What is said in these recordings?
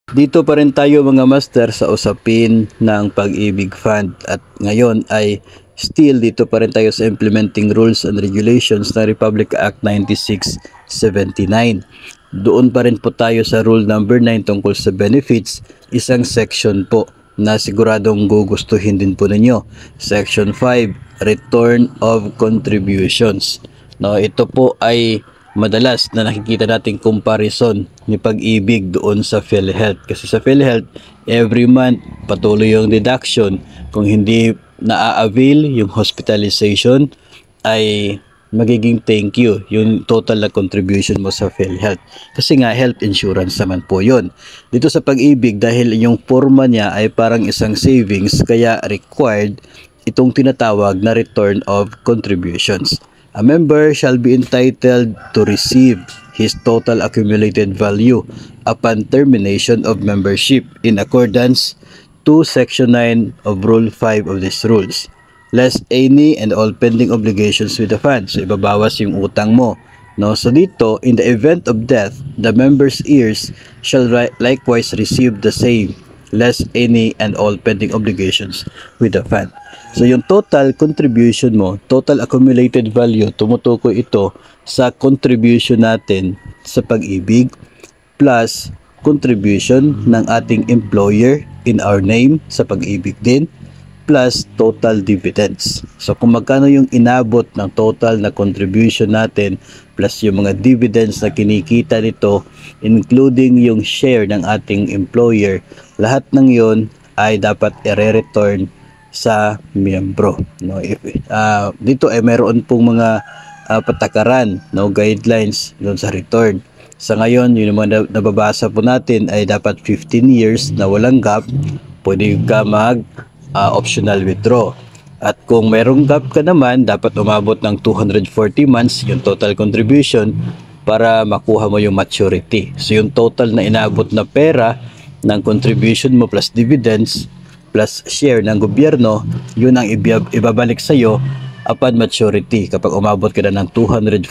Dito pa rin tayo mga master sa usapin ng Pag-ibig Fund at ngayon ay still dito pa rin tayo sa implementing rules and regulations ng Republic Act 9679. Doon pa rin po tayo sa rule number 9 tungkol sa benefits, isang section po na siguradong gugustuhin din po ninyo. Section 5, Return of Contributions. No, ito po ay madalas na nakikita nating comparison ni Pag-ibig doon sa PhilHealth. Kasi sa PhilHealth, every month patuloy yung deduction. Kung hindi na-avail yung hospitalization, ay magiging thank you yung total na contribution mo sa PhilHealth. Kasi nga health insurance naman po yun. Dito sa Pag-ibig, dahil yung forma niya ay parang isang savings, kaya required itong tinatawag na return of contributions. A member shall be entitled to receive his total accumulated value upon termination of membership in accordance to Section 9 of Rule 5 of these rules, less any and all pending obligations with the fund. So, ibabawas yung utang mo. No? So, dito, in the event of death, the member's heirs shall likewise receive the same, less any and all pending obligations with the fund. So, yung total contribution mo, total accumulated value, tumutukoy ito sa contribution natin sa Pag-ibig plus contribution ng ating employer in our name sa Pag-ibig din plus total dividends. So, kung magkano yung inabot ng total na contribution natin plus yung mga dividends na kinikita nito, including yung share ng ating employer, lahat ng yon ay dapat i-return sa miyembro. No, dito ay meron pong mga patakaran, no, guidelines doon sa return. Sa ngayon, yung mga nababasa po natin ay dapat 15 years na walang gap, pwede ka mag optional withdraw. At kung merong gap ka naman, dapat umabot ng 240 months yung total contribution para makuha mo yung maturity. So yung total na inabot na pera ng contribution mo plus dividends plus share ng gobyerno, yun ang ibabalik sa iyo upon maturity kapag umabot ka na ng 240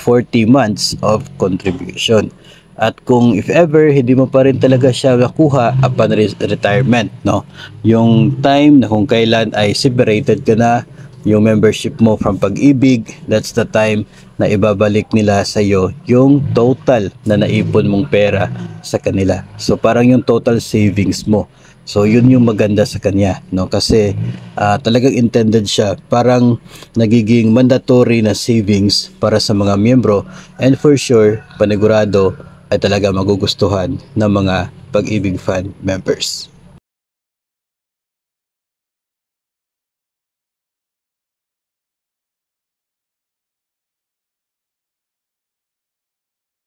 months of contribution. At kung if ever hindi mo pa rin talaga siya nakuha upon retirement, no, yung time na kung kailan ay separated ka na yung membership mo from Pag-ibig, that's the time na ibabalik nila sa iyo yung total na naipon mong pera sa kanila. So parang yung total savings mo. So yun yung maganda sa kanya, no, kasi talagang intended siya, parang nagiging mandatory na savings para sa mga miyembro, and for sure panigurado ay talaga magugustuhan ng mga Pag-ibig Fund members.